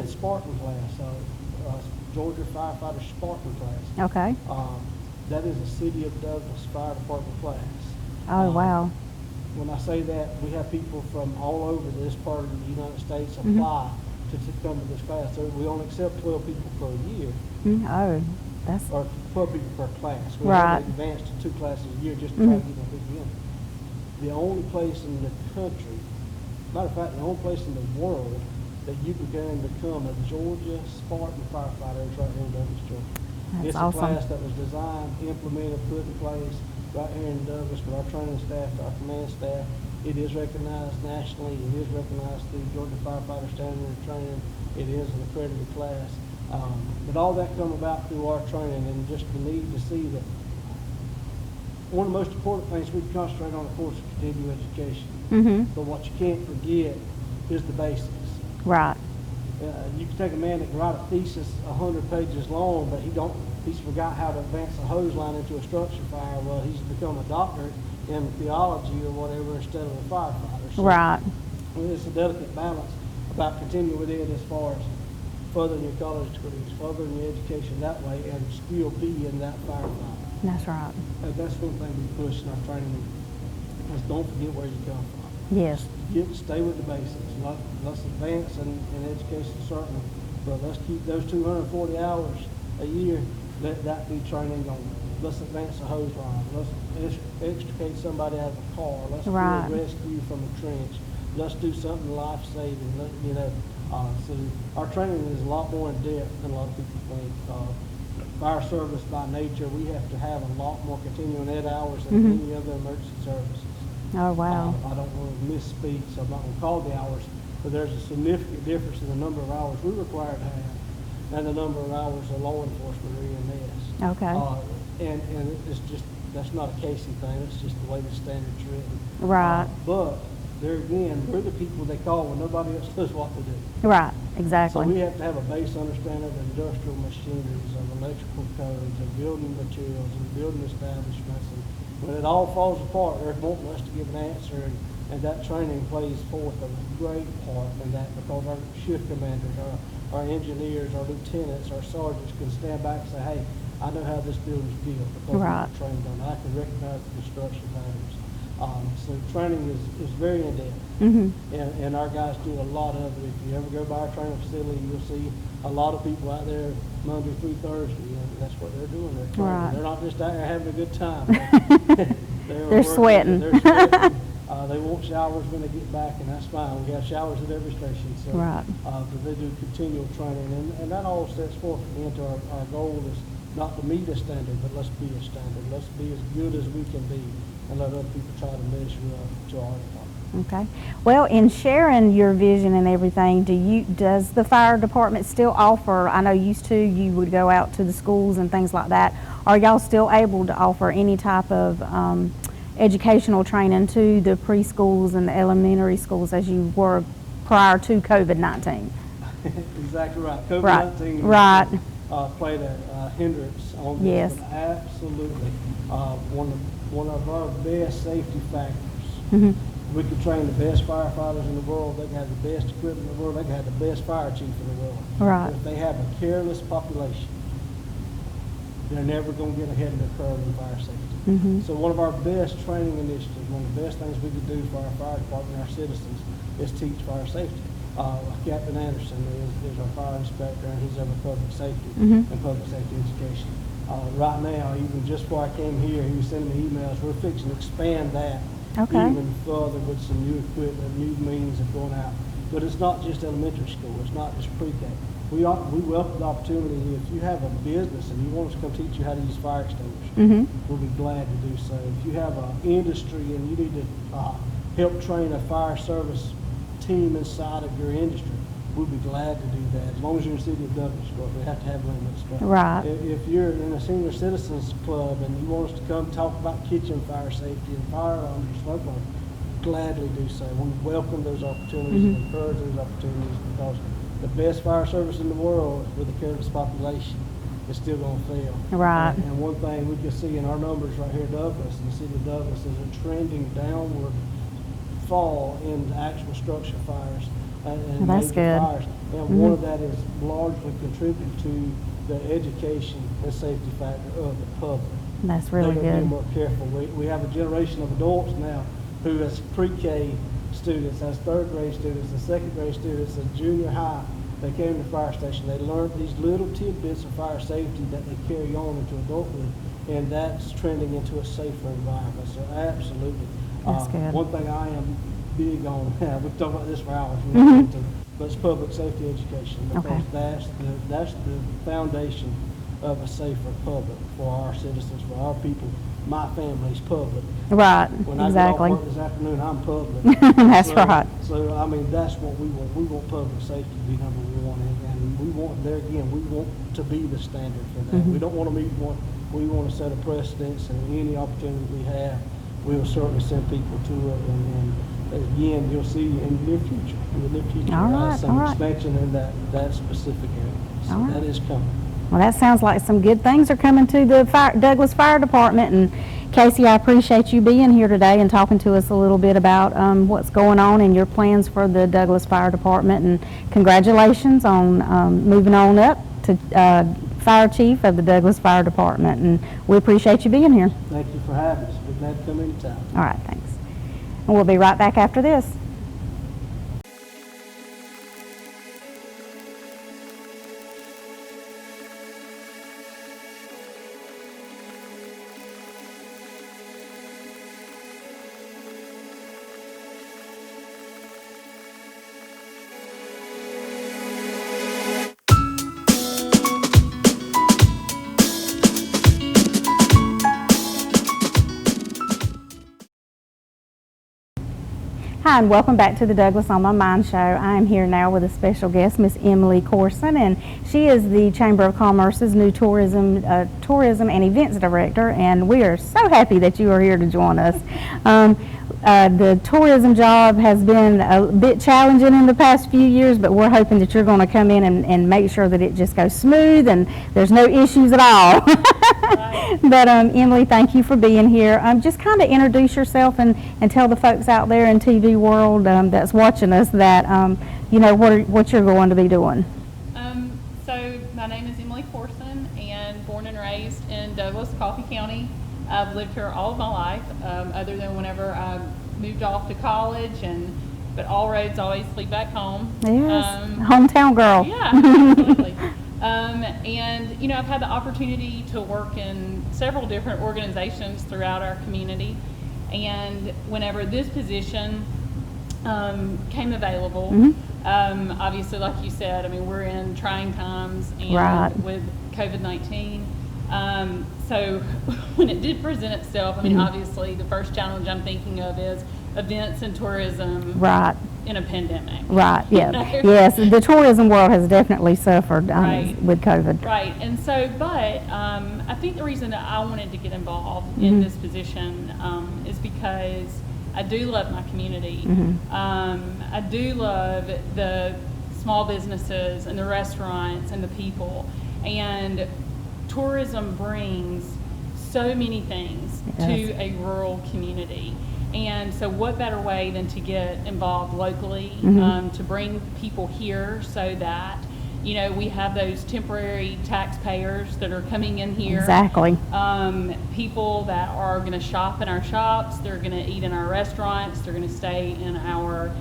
Spartan class, Georgia Firefighter Spartan class. Okay. That is a City of Douglas Fire Department class. Oh, wow. When I say that, we have people from all over this part of the United States Mhm. apply to come to this class. So we only accept 12 people per year, Mm, oh, that's, or 12 people per class. We Right. only advance to 2 classes a year just to try to Mhm. get them people in. The only place in the country, matter of fact, the only place in the world that you can become a Georgia Spartan firefighter is right here in Douglas, Georgia. That's It's awesome. a class that was designed, implemented, put in place right here in Douglas with our training staff, our command staff. It is recognized nationally. It is recognized through Georgia Firefighter Standard and Training. It is an accredited class. But all that come about through our training and just the need to see that one of the most important things we concentrate on, of course, is continuing education. mm-hmm. But what you can't forget is the basics. Right. You can take a man that can write a thesis 100 pages long, but he's forgot how to advance a hose line into a structure fire. Well, he's become a doctorate in theology or whatever instead of a firefighter. So Right. it's a delicate balance about continuing with it as far as furthering your college degrees, furthering your education that way, and still be in that firefighter. That's right. And that's one thing we push in our training is don't forget where you come from. Yes. Stay with the basics. Let's advance in education certainly, but let's keep those 240 hours a year. Let that be training on. Let's advance a hose line. Let's extricate somebody out of a car. Let's do Right. a rescue from a trench. Let's do something life-saving. So our training is a lot more in depth than a lot of people think. Fire service by nature, we have to have a lot more continuing ed hours than Mhm. any other emergency services. Oh, wow. I don't want to misspeak, so I'm not going to call the hours, but there's a significant difference in the number of hours we require to have and the number of hours of law enforcement or EMS. Okay. And it's just, that's not a Casey thing, it's just the way the standard's written. Right. But there again, we're the people they call when nobody else knows what to do. Right. So Exactly. we have to have a base understanding of industrial machineries, of electrical codes, of building materials, and building establishments. And when it all falls apart, they're wanting us to give an answer, and that training plays forth a great part in that because our shift commanders, our engineers, our lieutenants, our sergeants can stand back and say, hey, I know how this building's built because Right. we're trained on it. I can recognize the construction patterns. So training is very in-depth. And our guys do a lot of it. If you ever go by our training facility, you'll see a lot of people out there Monday through Thursday. That's what they're doing. They're training. Right. They're not just out there having a good time. They're working, sweating. They're sweating. They want showers when they get back, and that's fine. We have showers at every station. So, Right. But they do continual training, and that all sets forth into our goal is not to meet a standard, but let's be a standard. Let's be as good as we can be, and let other people try to measure up to our department. Okay. Well, in sharing your vision and everything, does the fire department still offer, I know used to you would go out to the schools and things like that, are y'all still able to offer any type of educational training to the preschools and the elementary schools as you were prior to COVID-19? Exactly right. Right. COVID-19 Right. Played a hindrance on this. Yes. But absolutely. One of our best safety factors. Mm-hmm. We could train the best firefighters in the world. They can have the best equipment in the world. They can have the best fire chief in the world. Right. But if they have a careless population, they're never going to get ahead of the curve in fire safety. Mm-hmm. So one of our best training initiatives, one of the best things we could do for our fire department and our citizens is teach fire safety. Captain Anderson is our fire inspector, and he's over public safety and public safety education. Right now, even just before I came here, he was sending me emails. We're fixing to expand that even further with some new equipment, new means of going out. But it's not just elementary school. It's not just pre-K. We welcome the opportunity. If you have a business and you want us to come teach you how to use fire extinguishers, we'll be glad to do so. If you have an industry and you need to help train a fire service team inside of your industry, we'll be glad to do that, as long as you're in the city of Douglas. Of course, we have to have limits. But Right. if you're in a senior citizens club and you want us to come talk about kitchen fire safety and fire alarms or smoke alarms, gladly do so. We welcome those opportunities and encourage those opportunities, because the best fire service in the world with a careless population is still going to fail. Right. And one thing we can see in our numbers right here in Douglas, in the city of Douglas, is a trending downward fall in actual structure fires and That's major good. fires. And one of that is largely contributed to the education and safety factor of the public. That's really They're going to be good. more careful. We have a generation of adults now who has pre-K students, as third grade students, and second grade students, and junior high. They came to the fire station. They learned these little tidbits of fire safety that they carry on into adulthood, and that's trending into a safer environment. So absolutely. That's good. One thing I am big on, we can talk about this for hours, if we need to, but it's public safety education, because Okay. that's the foundation of a safer public for our citizens, for our people. My family's public. Right, When I exactly. get off work this afternoon, I'm public. That's right. So, I mean, that's what we want. We want public safety to be number one, and we want, there again, we want to be the standard for that. We don't want to meet one. We want to set a precedence, and any opportunity we have, we will certainly send people to it. And again, you'll see in the near future, All right, some all right. expansion in that specific area. So All right. that is coming. Well, that sounds like some good things are coming to the Douglas Fire Department. And Casey, I appreciate you being here today and talking to us a little bit about what's going on and your plans for the Douglas Fire Department. And congratulations on moving on up to Fire Chief of the Douglas Fire Department. And we appreciate you being here. Thank you for having us. We're glad to come anytime. All right, thanks. And we'll be right back after this. Hi, and welcome back to the Douglas On My Mind show. I am here now with a special guest, Miss Emily Corson, and she is the Chamber of Commerce's new tourism and events director, and we are so happy that you are here to join us. The tourism job has been a bit challenging in the past few years, but we're hoping that you're going to come in and make sure that it just goes smooth and there's no issues at all. But Emily, thank you for being here. Just kind of introduce yourself and tell the folks out there in TV world that's watching us that, what you're going to be doing. So my name is Emily Corson, and born and raised in Douglas, Coffee County. I've lived here all of my life, other than whenever I moved off to college, but all roads always lead back home. Yes, hometown girl. Yeah, absolutely. And, you know, I've had the opportunity to work in several different organizations throughout our community. And whenever this position came available, obviously, like you said, I mean, we're in trying times and Right. with COVID-19. So when it did present itself, I mean, obviously, the first challenge I'm thinking of is events and tourism Right. in a pandemic. Right, You yeah. know? Yes, the tourism world has definitely suffered Right. with COVID. Right, and so, but I think the reason that I wanted to get involved in this position is because I do love my community. I do love the small businesses and the restaurants and the people. And tourism brings so many things It to a rural community. And so what better way than to get involved locally, to bring people here so that, you know, we have those temporary taxpayers that are coming in here. Exactly. People that are going to shop in our shops, they're going to eat in our restaurants, they're going to stay in our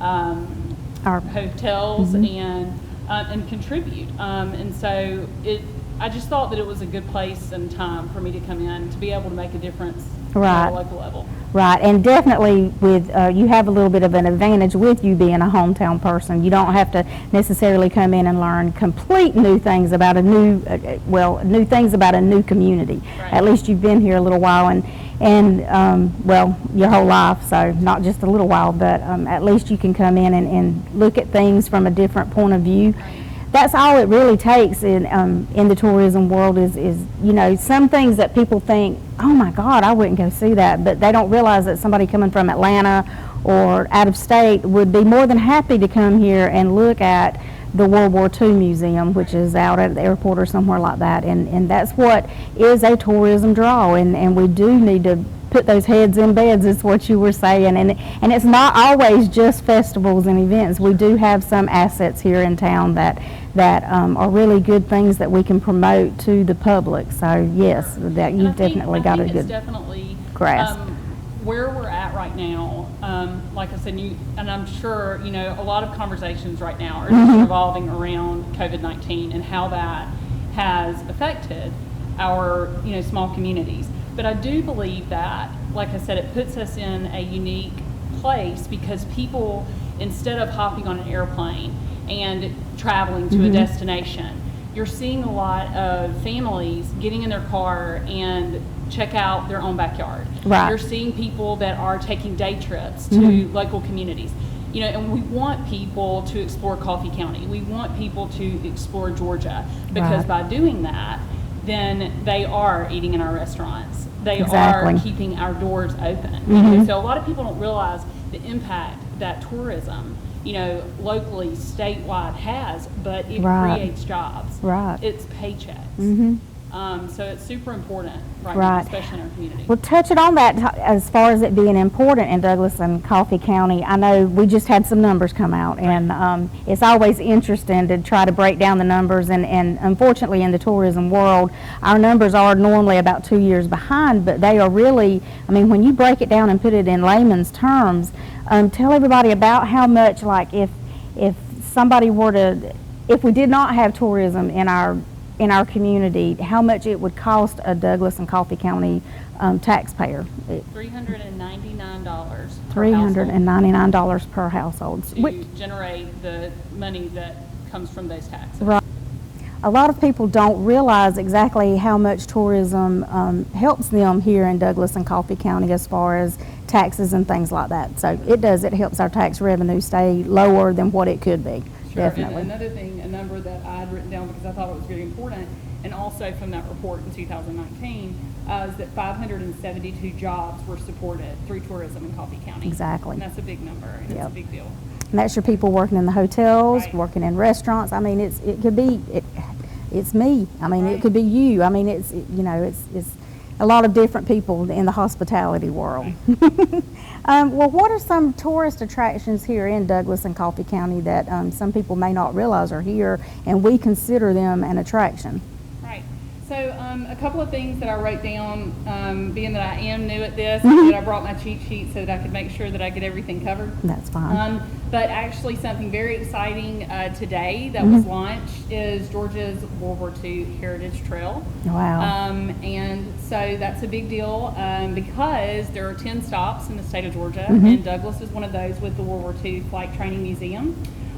Our- hotels and contribute. And so I just thought that it was a good place and time for me to come in to be able to make a difference Right. at a local level. Right, and definitely with, you have a little bit of an advantage with you being a hometown person. You don't have to necessarily come in and learn complete new things about a new, new things about a new community. Right. At least you've been here a little while well, your whole life, so not just a little while, but at least you can come in and look at things from a different point of view. That's all it really takes in the tourism world is, you know, some things that people think, oh my God, I wouldn't go see that, but they don't realize that somebody coming from Atlanta or out of state would be more than happy to come here and look at the World War II Museum, which is out at the airport or somewhere like that, and that's what is a tourism draw, and we do need to put those heads in beds, is what you were saying, and it's not always just festivals and events. We do have some assets here in town that are really good things that we can promote to the public. So yes, that And you've definitely got a it's good definitely grasp. Where we're at right now. Like I said, and I'm sure you know a lot of conversations right now are just revolving around COVID-19 and how that has affected our small communities. But I do believe that, like I said, it puts us in a unique place because people, instead of hopping on an airplane and traveling to a destination, you're seeing a lot of families getting in their car and check out their own backyard. Right. You're seeing people that are taking day trips to local communities. You know, and we want people to explore Coffee County. We want people to explore Georgia because Right. by doing that, then they are eating in our restaurants. They Exactly. are keeping our doors open. You know, so a lot of people don't realize the impact that tourism, locally, statewide has, but it Right. creates jobs. Right. It's paychecks. So it's super important right now, Right. especially in our community. Well, touching on that, as far as it being important in Douglas and Coffee County, I know we just had some numbers come out, and it's always interesting to try to break down the numbers, and unfortunately in the tourism world, our numbers are normally about 2 years behind, but they are really, I mean, when you break it down and put it in layman's terms, tell everybody about how much, like, if somebody were to, if we did not have tourism in our community, how much it would cost a Douglas and Coffee County taxpayer. $399 $399 per household. to generate the money that comes from those taxes. Right. A lot of people don't realize exactly how much tourism helps them here in Douglas and Coffee County as far as taxes and things like that. So it does, it helps our tax revenue stay lower than what it could be. Sure. Definitely. And another thing, a number that I had written down because I thought it was very important, and also from that report in 2019, is that 572 jobs were supported through tourism in Coffee County. Exactly. And that's a big number, and it's Yep. a big deal. And that's your people working in the hotels, Right. working in restaurants. I mean, it could be, it's me. I mean, it Right. could be you. I mean, it's a lot of different people in the hospitality world. Well, what are some tourist attractions here in Douglas and Coffee County that some people may not realize are here, and we consider them an attraction? Right. So a couple of things that I wrote down, being that I am new at this, that I brought my cheat sheet so that I could make sure that I get everything covered. That's fine. But actually something very exciting today that was launched is Georgia's World War II Heritage Trail. Wow. And so that's a big deal because there are 10 stops in the state of Georgia, and Douglas is one of those with the World War II Flight Training Museum.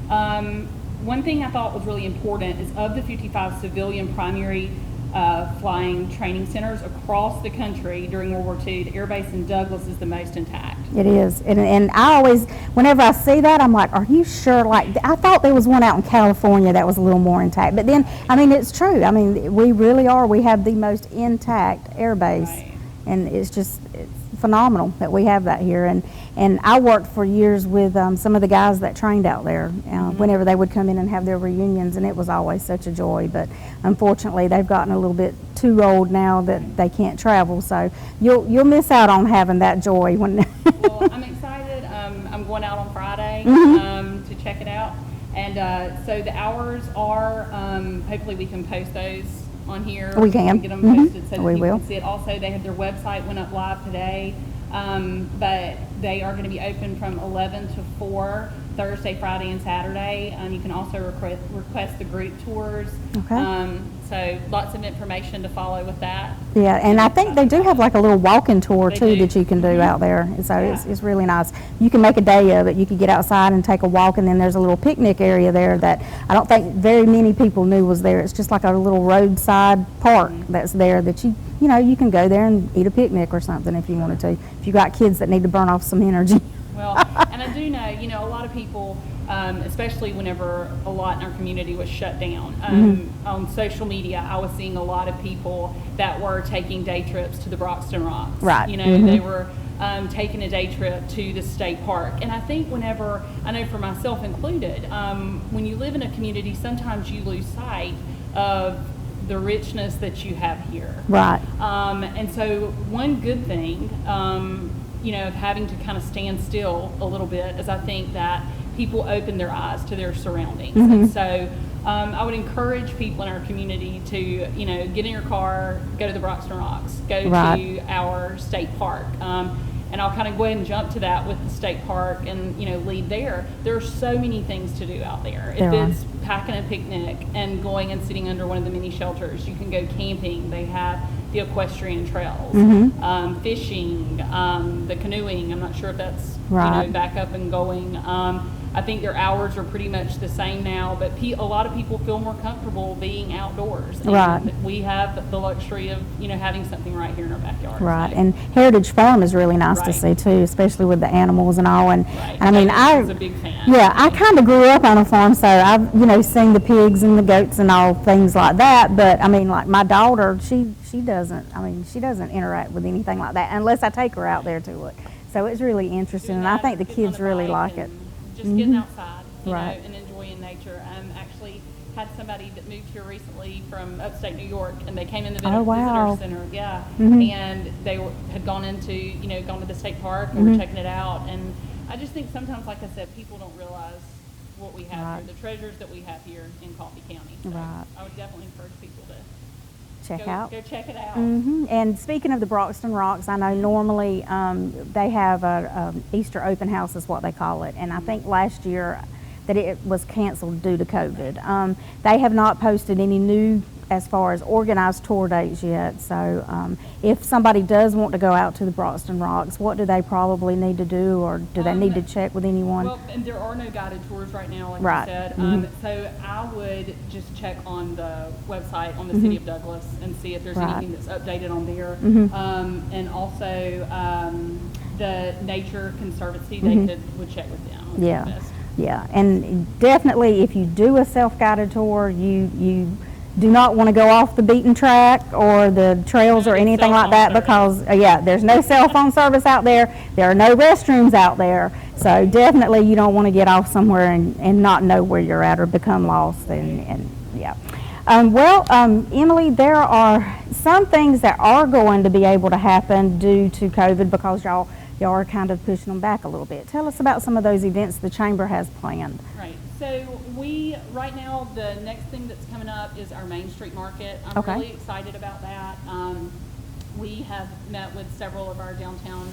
One thing I thought was really important is of the 55 civilian primary flying training centers across the country during World War II, the Air Base in Douglas is the most intact. It is. And I always, whenever I see that, I'm like, are you sure? Like, I thought there was one out in California that was a little more intact. But then, I mean, it's true. I mean, we really are. We have the most intact air base. Right. And it's phenomenal that we have that here. And I worked for years with some of the guys that trained out there whenever they would come in and have their reunions, and it was always such a joy. But unfortunately, they've gotten a little bit too old now that they can't travel. So you'll miss out on having that joy when. Well, I'm excited. I'm going out on Friday to check it out. And so the hours are, hopefully we can post those on here. We can. Get them posted so that We people will. can see it. Also, they have their website went up live today, but they are going to be open from 11 to 4 Thursday, Friday, and Saturday. You can also request the group tours. Okay. So lots of information to follow with that. Yeah, and I think they do have like a little walking tour They too do. that you can do out there. So Yeah. it's really nice. You can make a day of it. You could get outside and take a walk, and then there's a little picnic area there that I don't think very many people knew was there. It's just like a little roadside park that's there that you can go there and eat a picnic or something if you wanted to. If you got kids that need to burn off some energy. Well, and I do know, a lot of people, especially whenever a lot in our community was shut down, on social media, I was seeing a lot of people that were taking day trips to the Broxton Rocks. Right. They were taking a day trip to the state park. And I think whenever, I know for myself included, when you live in a community, sometimes you lose sight of the richness that you have here. Right. And so one good thing, of having to kind of stand still a little bit is I think that people open their eyes to their surroundings. And so I would encourage people in our community to, get in your car, go to the Broxton Rocks, go Right. to our state park. And I'll kind of go ahead and jump to that with the state park and, lead there. There are so many things to do out there. There are. If it's packing a picnic and going and sitting under one of the mini shelters, you can go camping. They have the equestrian trails, fishing, the canoeing. I'm not sure if that's Right. back up and going. I think their hours are pretty much the same now, but a lot of people feel more comfortable being outdoors. And Right. we have the luxury of having something right here in our backyard. Right, So- and Heritage Farm is really nice to Right. see too, especially with the animals and all. And Right. I mean, I was a big fan. Yeah, I kind of grew up on a farm, so I've seen the pigs and the goats and all things like that. But I mean, like my daughter, she doesn't. I mean, she doesn't interact with anything like that unless I take her out there to it. So it's really interesting, and I think the Getting on kids really bike like it. and Just getting outside, Right. and enjoying nature. Actually had somebody that moved here recently from upstate New York, and they came in the Oh, wow. visitor center, and they had gone gone to the state park and were checking it out. And I just think sometimes, like I said, people don't realize what we have Right. here, the treasures that we have here in Coffee County. So Right. I would definitely encourage people to Check go, out. go check it out. And speaking of the Broxton Rocks, I know normally they have a Easter open house is what they call it, and I think last year that it was canceled due to COVID. They have not posted any new as far as organized tour dates yet, so if somebody does want to go out to the Broxton Rocks, what do they probably need to do, or do they need to check with anyone? Well, and there are no guided tours right now, like Right. you said. So I would just check on the website on the City of Douglas and see if there's Right. anything that's updated on there. And also the Nature Conservancy, they would check with them. would be Yeah. best. Yeah, and definitely if you do a self-guided tour, you do not want to go off the beaten track or the trails or It's anything cell like that phone because, there's no cell phone service out there. There are no restrooms out there. So definitely you don't want to get off somewhere and not know where you're at or become lost. And yeah. Emily, there are some things that are going to be able to happen due to COVID because y'all are kind of pushing them back a little bit. Tell us about some of those events the Chamber has planned. Right. So right now, the next thing that's coming up is our Main Street Market. I'm Okay. really excited about that. We have met with several of our downtown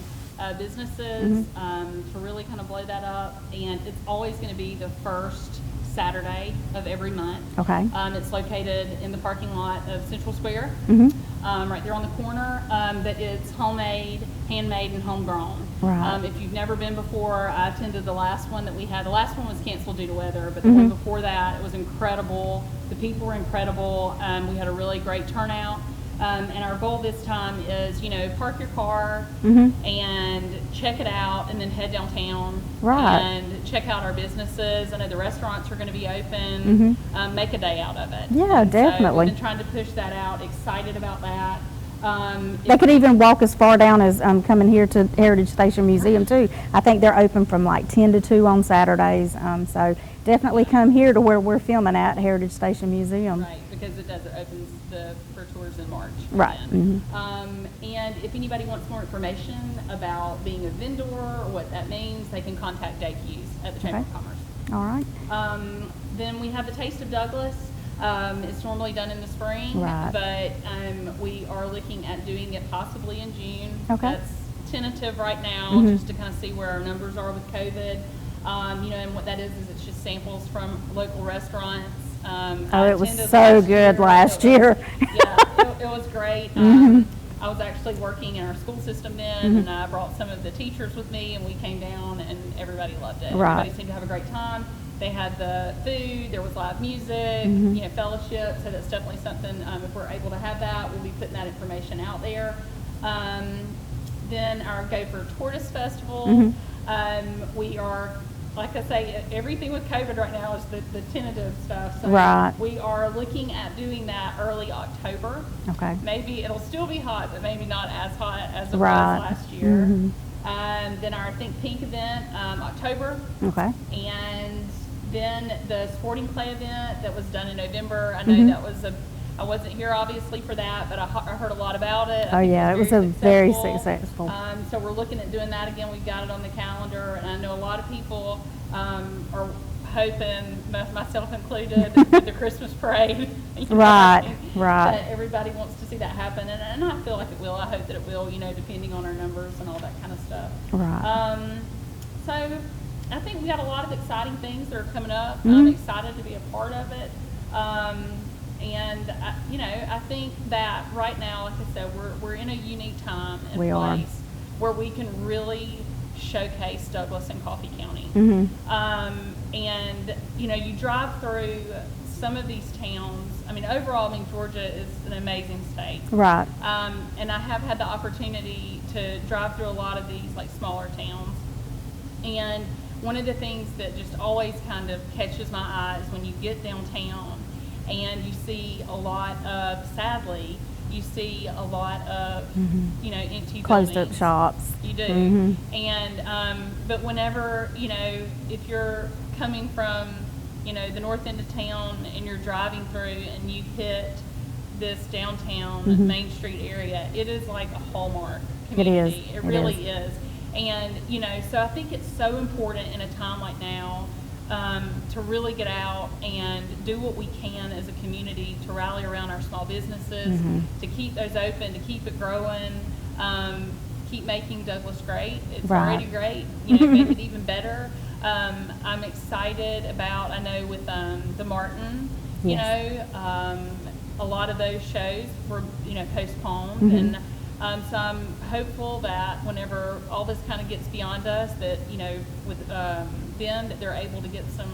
businesses to really kind of blow that up. And it's always going to be the first Saturday of every month. Okay. It's located in the parking lot of Central Square, right there on the corner. But it's homemade, handmade, and homegrown. Right. If you've never been before, I attended the last one that we had. The last one was canceled due to weather, but the one before that, it was incredible. The people were incredible. We had a really great turnout. And our goal this time is, park your car and check it out and then head downtown. Right. And check out our businesses. I know the restaurants are going to be open. Make a day out of it. Yeah, And definitely. So we've been trying to push that out, excited about that. They could even walk as far down as coming here to Heritage Station Museum too. I think they're open from like 10 to 2 on Saturdays. So definitely come here to where we're filming at Heritage Station Museum. Right, because it opens for tours in March. Right. then. And if anybody wants more information about being a vendor or what that means, they can contact Dave Hughes at the Chamber Okay. of Commerce. All right. Then we have the Taste of Douglas. It's normally done in the spring, Right. but we are looking at doing it possibly in June. Okay. That's tentative right now, just to kind of see where our numbers are with COVID. And what that is it's just samples from local restaurants. I It was attended so good last year. Yeah, it was great. I was actually working in our school system then, and I brought some of the teachers with me, and we came down, and everybody loved it. Right. Everybody seemed to have a great time. They had the food, there was live music, fellowship, so that's definitely something, if we're able to have that, we'll be putting that information out there. Then our Gopher Tortoise Festival, we are, like I say, everything with COVID right now is the tentative stuff. So Right. we are looking at doing that early October. Okay. Maybe it'll still be hot, but maybe not as hot as it Right. was last year. Then our Think Pink event, October. Okay. And then the sporting clay event that was done in November. I know that was I wasn't here obviously for that, but I heard a lot lot about it. I Oh, think yeah, it was a very successful. So we're looking at doing that again. We've got it on the calendar, and I know a lot of people are hoping, myself included, with the Christmas parade. Right, That right. everybody wants to see that happen, and I feel like it will. I hope that it will, depending on our numbers and all that kind of stuff. Right. So I think we got a lot of exciting things that are coming up. I'm excited to be a part of it. And I think that right now, like I said, we're in a unique time and We are. place where we can really showcase Douglas and Coffee County. And you drive through some of these towns. I mean, overall, Georgia is an amazing state. Right. And I have had the opportunity to drive through a lot of these like smaller towns. And one of the things that just always kind of catches my eye is when you get downtown and you see a lot of, sadly, you see a lot of, empty Closed up buildings. shops. You do. And, but whenever, if you're coming from, the north end of town and you're driving through and you hit this downtown Main Street area, it is like a hallmark community. It is. It really is. And, so I think it's so important in a time like now to really get out and do what we can as a community to rally around our small businesses, to keep those open, to keep it growing, keep making Douglas great. It's Right. already great, make it even better. I'm excited about, I know with the Martin, Yes. a lot of those shows were, postponed. And so I'm hopeful that whenever all this kind of gets beyond us, that, with them, that they're able to get some,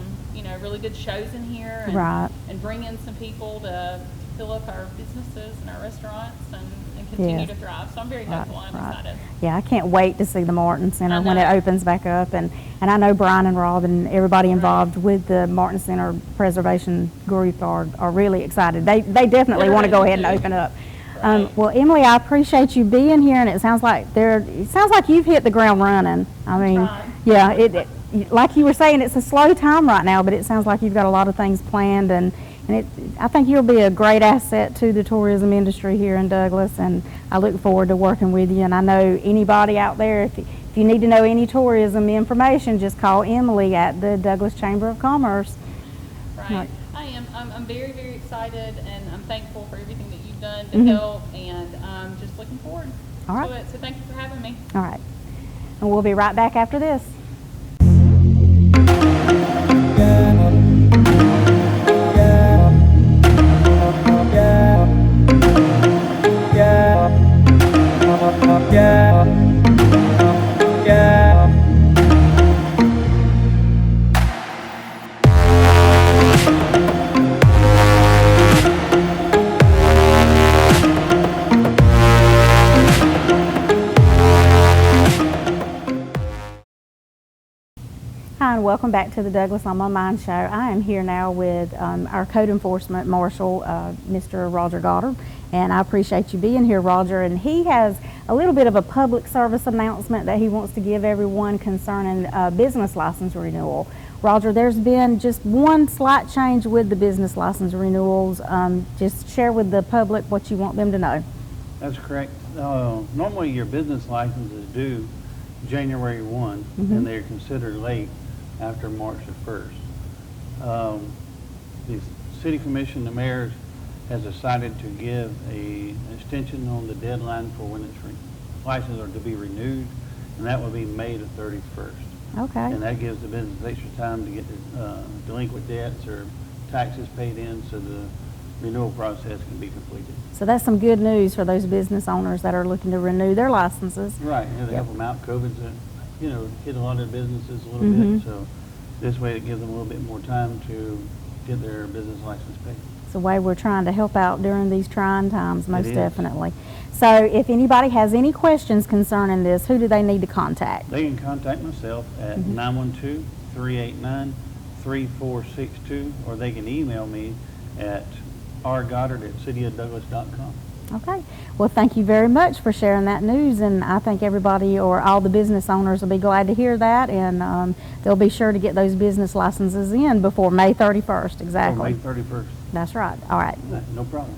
really good shows in here and, Right. and bring in some people to fill up our businesses and our restaurants and continue Yes. to thrive. So I'm very Right, hopeful. I'm right. excited. Yeah, I can't wait to see the Martin Center I when it know. opens back up. And I know Brian and Rob and everybody involved with the Martin Center Preservation Group are really excited. They definitely They're want to go ready ahead and to. open up. Right. Well, Emily, I appreciate you being here, and it sounds like you've hit the ground running. I mean, Right. yeah, it like you were saying, it's a slow time right now, but it sounds like you've got a lot of things planned, and I think you'll be a great asset to the tourism industry here in Douglas, and I look forward to working with you. And I know anybody out there, if you need to know any tourism information, just call Emily at the Douglas Chamber of Commerce. Right. I am. I'm very, very excited, and I'm thankful for everything that you've done to help, and I'm just looking forward All right. to it. So thank you for having me. All right. And we'll be right back after this. Hi, and welcome back to the Douglas on My Mind show. I am here now with our code enforcement marshal, Mr. Roger Goddard, and I appreciate you being here, Roger. And he has a little bit of a public service announcement that he wants to give everyone concerning business license renewal. Roger, there's been just one slight change with the business license renewals. Just share with the public what you want them to know. That's correct. Normally your business license is due January 1, and they're considered late after March the 1st. The City Commission, the mayor, has decided to give an extension on the deadline for when its licenses are to be renewed, and that will be May the 31st. Okay. And that gives the business extra time to get the delinquent debts or taxes paid in so the renewal process can be completed. So that's some good news for those business owners that are looking to renew their licenses. Right, to help them out. COVID's, hit a lot of businesses a little bit, so this way it gives them a little bit more time to get their business license paid. It's the way we're trying to help out during these trying times, most is. definitely. So if anybody has any questions concerning this, who do they need to contact? They can contact myself at 912-389-3462, or they can email me at rgoddard@cityofdouglas.com. Okay. Well, thank you very much for sharing that news, and I think everybody or all the business owners will be glad to hear that, and they'll be sure to get those business licenses in before May 31st, exactly. May 31st. That's right. All right. No problem.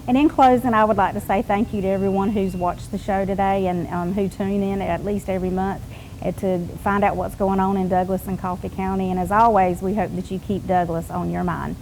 And in closing, I would like to say thank you to everyone who's watched the show today and who tune in at least every month to find out what's going on in Douglas and Coffee County. And as always, we hope that you keep Douglas on your mind.